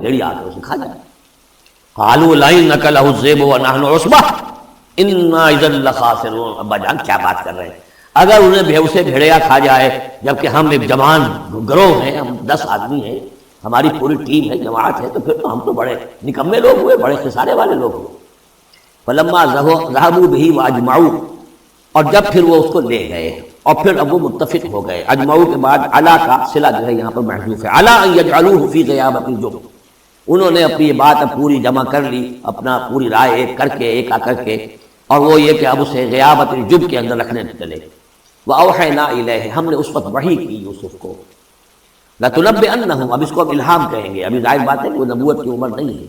بھیڑیا آ کر اسے کھا جائے. قالوا لئن نکلہ الذئب ونحن عصبہ انا اذا لخاسرون. ابا جان کیا بات کر رہے ہیں؟ اگر انہیں اسے بھیڑیا کھا جائے جبکہ ہم ایک جوان گروہ ہیں، ہم 10 آدمی ہیں، ہماری پوری ٹیم ہے، جماعت ہے، تو پھر تو ہم تو بڑے نکمے لوگ ہوئے، بڑے خسارے والے لوگ ہوئے. فلما ذهبوا به واجمعوا، اور جب پھر وہ اس کو لے گئے اور پھر اب وہ متفق ہو گئے. اجمعوا کے بعد علا کا صلہ جو ہے یہاں پر محذوف ہے. علا ان یجعلوه فی غیابۃ الجب، انہوں نے اپنی یہ بات اب پوری جمع کر لی، اپنا پوری رائے ایک کر کے، ایک آ کر کے، اور وہ یہ کہ اب اسے غیابۃ الجب کے اندر رکھنے چلے. وَأَوْحَيْنَا إِلَيْهِ، ہم نے اس وقت وحی کی یوسف کو. لَتُنَبِّئَنَّهُمْ، اب اس کو اب الہام کہیں گے، ابھی ظاہر بات ہے کہ وہ نبوت کی عمر نہیں ہے.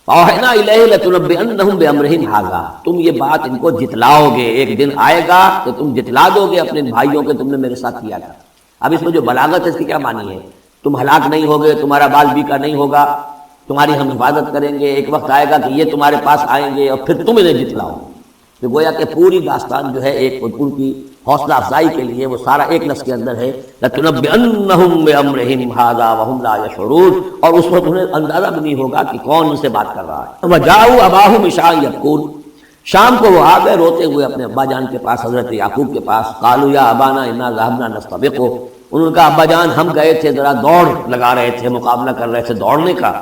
وَأَوْحَيْنَا إِلَيْهِ لَتُنَبِّئَنَّهُمْ بِأَمْرِهِمْ هَٰذَا، تم یہ بات ان کو جتلاؤ گے، ایک دن آئے گا کہ تم جتلا دو گے اپنے بھائیوں کے تم نے میرے ساتھ کیا تھا. اب اس میں جو بلاغت ہے اس کی کیا معنی ہے؟ تم ہلاک نہیں ہوگے، تمہارا بال بیکا نہیں ہوگا، تمہاری ہم حفاظت کریں گے. ایک وقت آئے گا کہ یہ تمہارے پاس آئیں گے اور پھر تم انہیں جتلاؤ. تو گویا کہ پوری داستان جو ہے ایک ان کی حوصلہ افزائی کے لیے وہ سارا ایک لفظ کے اندر ہے. لَتُنَبِّئَنَّهُمْ بِأَمْرِهِمْ هَٰذَا وَهُمْ لَا يَشْعُرُونَ، اور اس وقت انہیں اندازہ بھی نہیں ہوگا کہ کون ان سے بات کر رہا ہے. وَجَاءُوا أَبَاهُمْ عِشَاءً يَبْكُونَ، شام کو وہ آ گئے روتے ہوئے اپنے ابا جان کے پاس، حضرت یعقوب کے پاس. قَالُوا يَا أَبَانَا إِنَّا ذَهَبْنَا نَسْتَبِقُ، انہوں نے کہا ابا جان ہم گئے تھے ذرا دوڑ لگا رہے تھے، مقابلہ کر رہے تھے دوڑنے کا.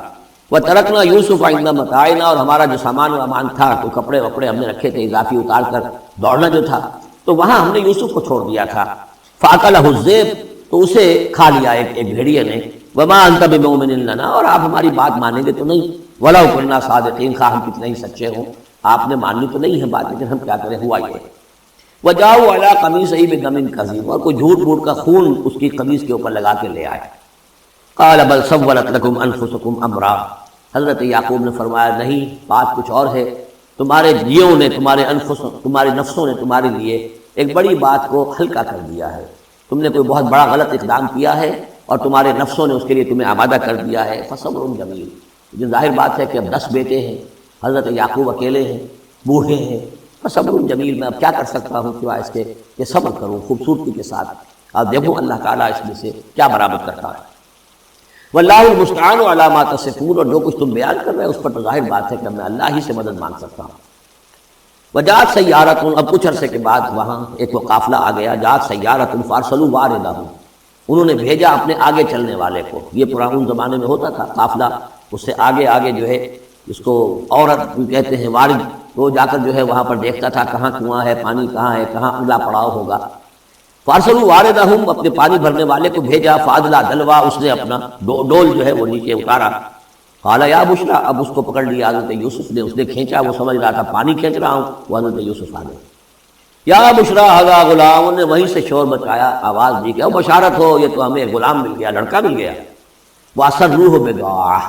وَتَرَكْنَا يُوسُفَ عِندَ مَتَاعِنَا، اور ہمارا جو سامان و امان تھا، کوئی کپڑے وپڑے ہم نے رکھے تھے اضافی اتار کر دوڑنا جو تھا، تو وہاں ہم نے یوسف کو چھوڑ دیا تھا. فَأَكَلَهُ الذِّئْبُ، تو اسے کھا لیا ایک بھیڑیے نے. وَمَا أَنتَ بِمُؤْمِنٍ لَنَا، اور آپ ہماری بات مانیں گے تو نہیں. وَلَوْ كُنَّا صَادِقِينَ، خواہ ہم کتنے ہی سچے ہوں، آپ نے ماننی تو نہیں ہے بات، لیکن ہم کیا کریں، ہوا یہ. وَجَاءُوا عَلَىٰ قَمِيصِهِ بِدَمٍ كَذِيبٍ، اور کوئی جھوٹ موٹ کا خون اس کی قمیص کے اوپر لگا کے لے آئے. قَالَ بَلْ سَوَّلَتْ لَكُمْ أَنفُسُكُمْ أَمْرًا، حضرت یعقوب نے فرمایا نہیں، بات کچھ اور ہے. تمہارے جیوں نے، تمہارے نفسوں نے تمہارے لیے ایک بڑی بات کو ہلکا کر دیا ہے. تم نے کوئی بہت بڑا غلط اقدام کیا ہے اور تمہارے نفسوں نے اس کے لیے تمہیں آمادہ کر دیا ہے. فصبر جمیل، یہ ظاہر بات ہے کہ اب 10 بیٹے ہیں، حضرت یعقوب اکیلے ہیں، بوڑھے ہیں. فصبر جمیل، میں اب کیا کر سکتا ہوں سوائے اس کے کہ صبر کروں خوبصورتی کے ساتھ. اب دیکھو اللہ تعالیٰ اس میں سے کیا برآمد کرتا ہے. واللہ المستعان علی ما تصفون، اور جو کچھ تم بیان کر رہے ہیں اس پر تو ظاہر بات ہے کہ میں اللہ ہی سے مدد مانگ سکتا ہوں. وجاءت سیارۃ، اب کچھ عرصے کے بعد وہاں ایک وہ قافلہ آ گیا. جاءت سیارۃ فارسلوا واردہم، انہوں نے بھیجا اپنے آگے چلنے والے کو. یہ پرانے زمانے میں ہوتا تھا قافلہ، اس سے آگے آگے جو ہے اس کو عورت کہتے ہیں وارد، تو جا کر جو ہے وہاں پر دیکھتا تھا کہاں کنواں ہے، پانی کہاں ہے، کہاں اگلا پڑاؤ ہوگا. فارسلوا واردہم، اپنے پانی بھرنے والے کو بھیجا. فادلا دلوا، اس نے اپنا ڈول جو ہے وہ نیچے اتارا. قال یا بشرا، اب اس کو پکڑ لیا حضرت یوسف نے، اس نے کھینچا، وہ سمجھ رہا تھا پانی کھینچ رہا ہوں، وہ حضرت یوسف آ گئے. یا بشرا ھذا غلام، انہوں نے وہیں سے شور مچایا، آواز دی کہ او بشارت ہو، یہ تو ہمیں غلام مل گیا، لڑکا مل گیا. واسروہ بضاعہ،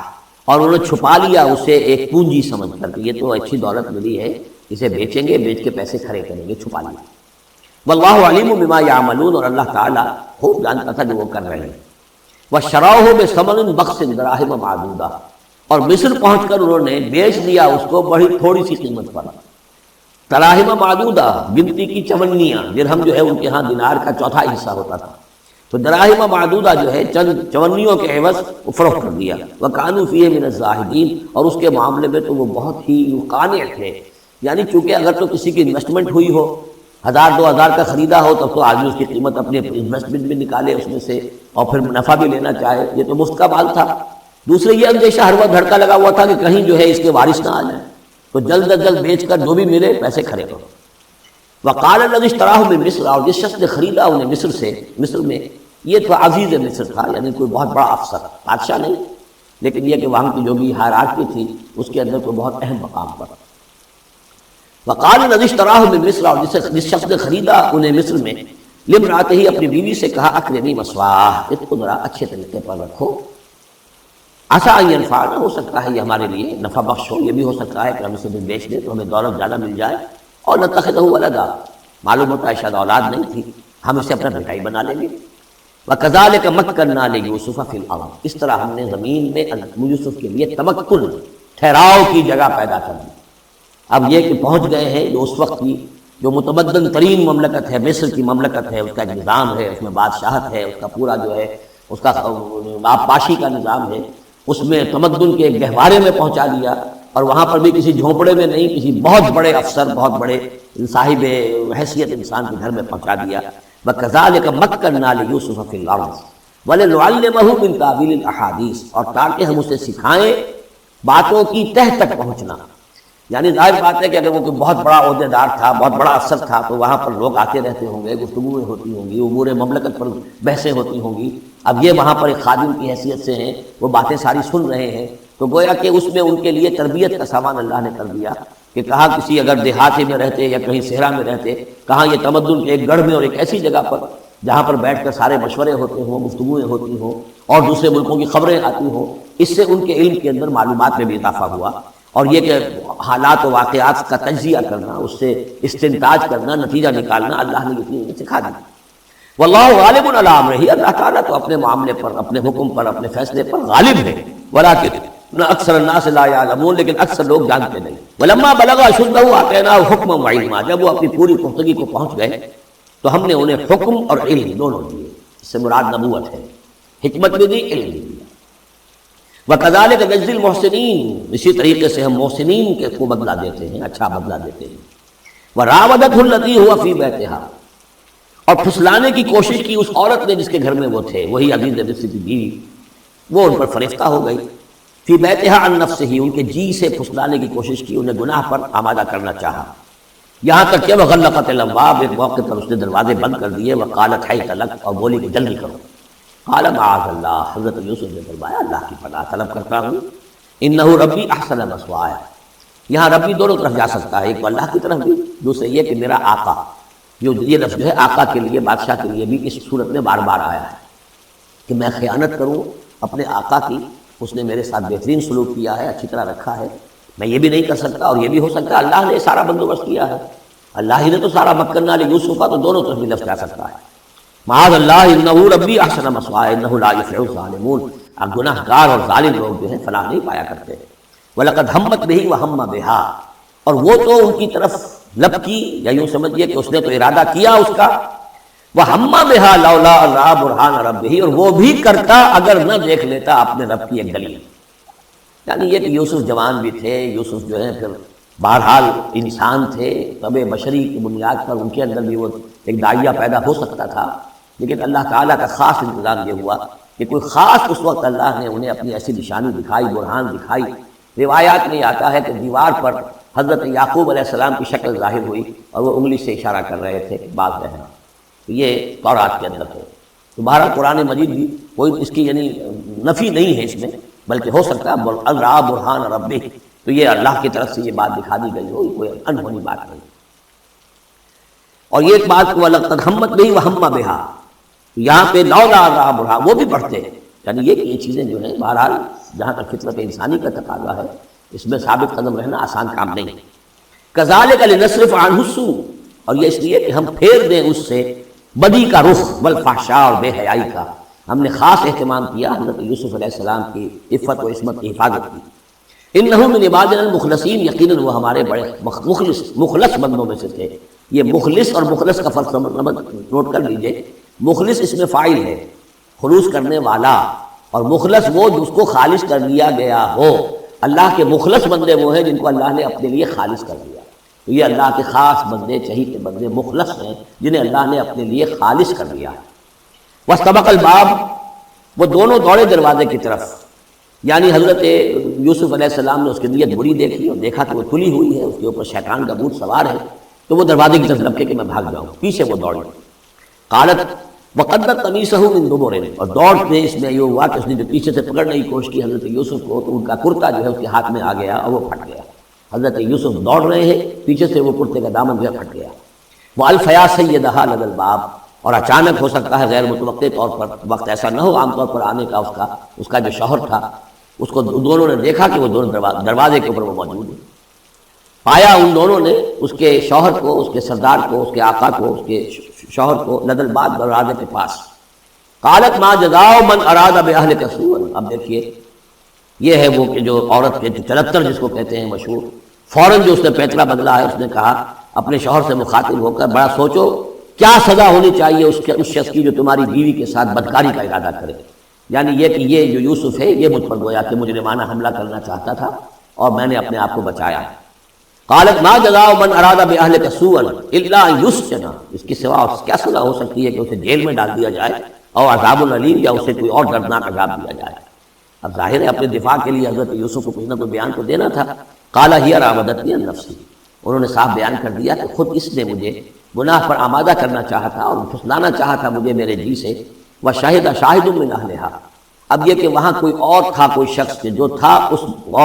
اور انہوں نے چھپا لیا اسے ایک پونجی سمجھ کر کہ یہ تو اچھی دولت ملی ہے، اسے بیچیں گے، بیچ کے پیسے کھڑے کریں گے، چھپا لیا. واللہ علیم بما یعملون، اور اللہ تعالیٰ خوب جانتا تھا جو وہ کر رہے ہیں. وشراؤہ بثمن بخس دراہم معدودہ، اور مصر پہنچ کر انہوں نے بیچ دیا اس کو بڑی تھوڑی سی قیمت پر. دراہم معدودہ، گنتی کی چونیاں، درہم جو ہے ان کے ہاں دینار کا چوتھا حصہ ہوتا تھا، تو دراہم معدودہ جو ہے چند چونیوں کے عوض وہ فروخت کر دیا. وکانوا فیہ من الزاہدین، اور اس کے معاملے میں تو وہ بہت ہی قانع تھے. یعنی چونکہ اگر تو کسی کی انویسٹمنٹ ہوئی ہو، 1000-2000 کا خریدا ہو، تب تو آدمی اس کی قیمت اپنے انویسٹمنٹ بھی نکالے اس میں سے اور پھر منافع بھی لینا چاہے، یہ تو مفت کا مال تھا. دوسرے یہ اندیشہ ہر وقت دھڑکا لگا ہوا تھا کہ کہیں جو ہے اس کے وارث نہ آ جائیں، تو جلد از جلد بیچ کر جو بھی ملے پیسے کھڑے کرو. وقال الذی اشتراہ من مصر، اور جس شخص نے خریدا انہیں مصر سے، مصر میں یہ تو عزیز مصر تھا، یعنی کوئی بہت بڑا افسر، بادشاہ نہیں، لیکن یہ کہ وہاں کی جو بھی ہائرارکی تھی اس کے اندر کوئی بہت اہم مقام پر. وقال الذی اشتراہ من مصر، اور جس شخص نے خریدا انہیں مصر میں، لامرأتہ، اپنی بیوی سے کہا اکرمی مثواہ، اس کو ذرا اچھے طریقے پر رکھو. عسیٰ ان ینفعنا، ہو سکتا ہے یہ ہمارے لیے نفع بخش ہو، یہ بھی ہو سکتا ہے کہ ہم اسے بیچ دیں تو ہمیں دولت زیادہ مل جائے. اور نتخذہ ولدا، معلوم ہوتا ہے شاید اولاد نہیں تھی، ہم اسے اپنا بیٹا ہی بنا لیں گے. وَكَذَلِكَ مَكَّنَّا لِيُوسُفَ فِي الْأَرْضِ، اس طرح ہم نے زمین میں یوسف کے لیے تمکن، ٹھہراؤ کی جگہ پیدا کر دی. اب یہ کہ پہنچ گئے ہیں جو اس وقت کی جو متمدن ترین مملکت ہے، مصر کی مملکت ہے، اس کا ایک نظام ہے، اس میں بادشاہت ہے، اس کا پورا جو ہے اس کا آبپاشی کا نظام ہے. اس میں تمدن کے گہوارے میں پہنچا دیا، اور وہاں پر بھی کسی جھونپڑے میں نہیں، کسی بہت بڑے افسر، بہت بڑے صاحب حیثیت انسان کے گھر میں پہنچا دیا۔ وَكَذَلِكَ مَكَّنَّا لِيُوسُفَ فِي الْأَرْضِ وَلِنُعَلِّمَهُ مِن تَأْوِيلِ الْأَحَادِيثِ، اور تاکہ ہم اسے سکھائیں باتوں کی تہ تک پہنچنا۔ یعنی ظاہر بات ہے کہ اگر وہ کوئی بہت بڑا عہدے دار تھا، بہت بڑا افسر تھا، تو وہاں پر لوگ آتے رہتے ہوں گے، گفتگویں ہوتی ہوں گی، امور مملکت پر بحثیں ہوتی ہوں گی۔ اب یہ وہاں پر ایک خادم کی حیثیت سے ہیں، وہ باتیں ساری سن رہے ہیں، تو گویا کہ اس میں ان کے لیے تربیت کا سامان اللہ نے کر دیا کہ کہاں کسی اگر دیہاتی میں رہتے یا کہیں صحرا میں رہتے، کہاں یہ تمدن کے ایک گڑھ میں اور ایک ایسی جگہ پر جہاں پر بیٹھ کر سارے مشورے ہوتے ہوں، گفتگویں ہوتی ہوں اور دوسرے ملکوں کی خبریں آتی ہوں۔ اس سے ان کے علم کے اندر معلومات میں بھی اضافہ ہوا، اور یہ کہ حالات و واقعات کا تجزیہ کرنا، اس سے استنتاج کرنا، نتیجہ نکالنا، اللہ نے یہ چیز سکھا دی۔ واللہ غالب علی امرہ، اللہ تعالیٰ تو اپنے معاملے پر، اپنے حکم پر، اپنے فیصلے پر غالب ہے۔ ولکن اکثر الناس لا یعلمون، لیکن اکثر لوگ جانتے نہیں۔ ولما بلغ اشدہ آتیناہ حکما وعلما، جب وہ اپنی پوری پختگی کو پہنچ گئے تو ہم نے انہیں حکم اور علم دونوں دیے۔ اس سے مراد نبوت ہے، حکمت بھی دی، علم بھی دیا۔ وَكَذَلِكَ نَجْزِي الْمُحْسِنِينَ، اسی طریقے سے ہم محسنین کے کو بدلہ دیتے ہیں، اچھا بدلہ دیتے ہیں۔ وَرَاوَدَتْهُ الَّتِي هُوَ فِي بَيْتِهَا، اور پھسلانے کی کوشش کی اس عورت نے جس کے گھر میں وہ تھے، وہی عزیز مصر کی بیوی، وہ ان پر فریفتہ ہو گئی۔ فی بیتها عن نفسه، ان کے جی سے پھسلانے کی کوشش کی، انہیں گناہ پر آمادہ کرنا چاہا، یہاں تک کہ وغلقت الابواب، ایک موقع پر اس نے دروازے بند کر دیے۔ وقالت حیت لک، اور بولی کہ جلدی کرو۔ قال معاذ اللہ، حضرت یوسف نے فرمایا اللہ کی پناہ طلب کرتا ہوں، انہ ربی احسن مثوایا، یہاں ربی دونوں طرف جا سکتا ہے، ایک تو اللہ کی طرف بھی، دوسرے یہ کہ میرا آقا، یہ لفظ جو ہے آقا کے لیے، بادشاہ کے لیے بھی اس صورت میں بار بار آیا ہے کہ میں خیانت کروں اپنے آقا کی، اس نے میرے ساتھ بہترین سلوک کیا ہے، اچھی طرح رکھا ہے، میں یہ بھی نہیں کر سکتا، اور یہ بھی ہو سکتا ہے اللہ نے سارا بندوبست کیا ہے، اللہ ہی نے تو سارا مکنہ لیوسف کا، تو دونوں طرف بھی لفظ جا سکتا ہے۔ معاذ اللہ انہ ربی احسن مثوایا انہ لا یفلح الظالمون، اب گناہ گار اور ظالم لوگ جو ہیں فلاح نہیں پایا کرتے۔ وَلَقَدْ هَمَّتْ بِهِ وَهَمَّ بِهَا، اور وہ تو ان کی طرف لپکی، یا یوں سمجھیے کہ اس نے تو ارادہ کیا اس کا، وَهَمَّ بِهَا لَوْلَا أَن رَأَىٰ بُرْهَانَ رَبِّهِ، اور وہ بھی کرتا اگر نہ دیکھ لیتا اپنے رب کی ایک دلیل۔ یعنی یہ کہ یوسف جوان بھی تھے، یوسف جو ہے پھر بہرحال انسان تھے، طبع بشری کی بنیاد پر ان کے اندر بھی وہ ایک داعیہ پیدا ہو سکتا تھا، لیکن اللہ تعالیٰ کا خاص انتظام یہ ہوا کہ کوئی خاص اس وقت اللہ نے انہیں اپنی ایسی نشانی دکھائی، برہان دکھائی۔ روایات میں آتا ہے کہ دیوار پر حضرت یعقوب علیہ السلام کی شکل ظاہر ہوئی اور وہ انگلی سے اشارہ کر رہے تھے باز رہنا، یہ تورات کے اندر ہے۔ تو بہرحال قرآن مجید بھی کوئی اس کی یعنی نفی نہیں ہے اس میں، بلکہ ہو سکتا ہے رَأَىٰ بُرْهَانَ رَبِّهِ، تو یہ اللہ کی طرف سے یہ بات دکھا دی گئی ہو، کوئی انہونی بات نہیں۔ اور یہ ایک بات کو وَلَقَدْ هَمَّتْ بِهِ وَهَمَّ بِهَا، یہاں پہ لولا رَأَىٰ بُرْهَانَ وہ بھی پڑھتے ہیں، یعنی یہ کہ یہ چیزیں جو ہیں بہرحال جہاں تک فطرت انسانی کا تقاضا ہے اس میں ثابت قدم رہنا آسان کام نہیں۔ كَذَلِكَ لِنَصْرِفَ عَنْهُ السُّوءَ، اور یہ اس لیے کہ ہم پھیر دیں اس سے بدی کا رخ، والفحشاء، اور بے حیائی کا۔ ہم نے خاص اہتمام کیا حضرت یوسف علیہ السلام کی عفت و عصمت کی حفاظت کی۔ انہم من عبادنا المخلصین، یقیناً وہ ہمارے بڑے مخلص بندوں میں سے تھے۔ یہ مخلص اور مخلص کا فرق نوٹ کر لیجئے، مخلص اس میں فاعل ہے، خلوص کرنے والا، اور مخلص وہ جس کو خالص کر لیا گیا ہو۔ اللہ کے مخلص بندے وہ ہیں جن کو اللہ نے اپنے لیے خالص کر لیا، تو یہ اللہ کے خاص بندے، چہیتے بندے مخلص ہیں جنہیں اللہ نے اپنے لیے خالص کر لیا۔ واستبق الباب، وہ دونوں دوڑے دروازے کی طرف، یعنی حضرت یوسف علیہ السلام نے اس کی نیت بری دیکھی اور دیکھا کہ وہ تلی ہوئی ہے، اس کے اوپر شیطان کا بھوت سوار ہے، تو وہ دروازے کی طرف لپکے کہ میں بھاگ جاؤں، پیچھے وہ دوڑی۔ قالت وقدت قمیصہ من دبر، اور دوڑتے اس میں یہ ہوا کہ اس نے جو پیچھے سے پکڑنے کی کوشش کی حضرت یوسف کو، تو ان کا کرتا جو ہے اس کے ہاتھ میں آ گیا اور وہ پھٹ گیا۔ حضرت یوسف دوڑ رہے ہیں، پیچھے سے وہ کرتے کا دامن جو ہے پھٹ گیا۔ والفیا سیدہا لدى الباب، اور اچانک ہو سکتا ہے غیر متوقع طور پر، وقت ایسا نہ ہو عام طور پر آنے کا اس کا جو شوہر تھا، اس کو دونوں نے دیکھا کہ وہ دونوں دروازے کے اوپر وہ موجود ہیں۔ پایا ان دونوں نے اس کے شوہر کو، اس کے سردار کو، اس کے آقا کو، اس کے شوہر کو لدى الباب، دروازے کے پاس۔ قالت ما جزاء من اراد باهلك سوءا، اب دیکھیے یہ ہے وہ کہ جو عورت کے چلتر جس کو کہتے ہیں مشہور، فوراً جو اس نے پیتلا بدلا ہے، اس نے کہا اپنے شوہر سے مخاطب ہو کر بڑا سوچو کیا سزا ہونی چاہیے اس شخص کی جو تمہاری بیوی کے ساتھ بدکاری کا ارادہ کرے۔ یعنی یہ کہ یہ جو یوسف ہے یہ مجھ پر گویا کہ مجرمانہ حملہ کرنا چاہتا تھا اور میں نے اپنے آپ کو بچایا۔ قالت ما جزاء من اراد باهلك سوءا الا ان يسجن، اس کی سوا کیا سزا ہو سکتی ہے کہ اسے جیل میں ڈال دیا جائے اور عذاب العلیم یا اسے کوئی اور دردناک عذاب دیا جائے۔ اب ظاہر ہے اپنے دفاع کے لیے حضرت یوسف کو کچھ نہ کوئی بیان تو دینا تھا۔ قال هي راودتني عن نفسي، انہوں نے صاف بیان کر دیا کہ خود اس نے مجھے گناہ پر آمادہ کرنا چاہا تھا اور پھسلانا چاہا تھا مجھے میرے جی سے۔ وشهد شاهد من اهلها، اب یہ کہ وہاں کوئی اور تھا، کوئی شخص جو تھا اس اور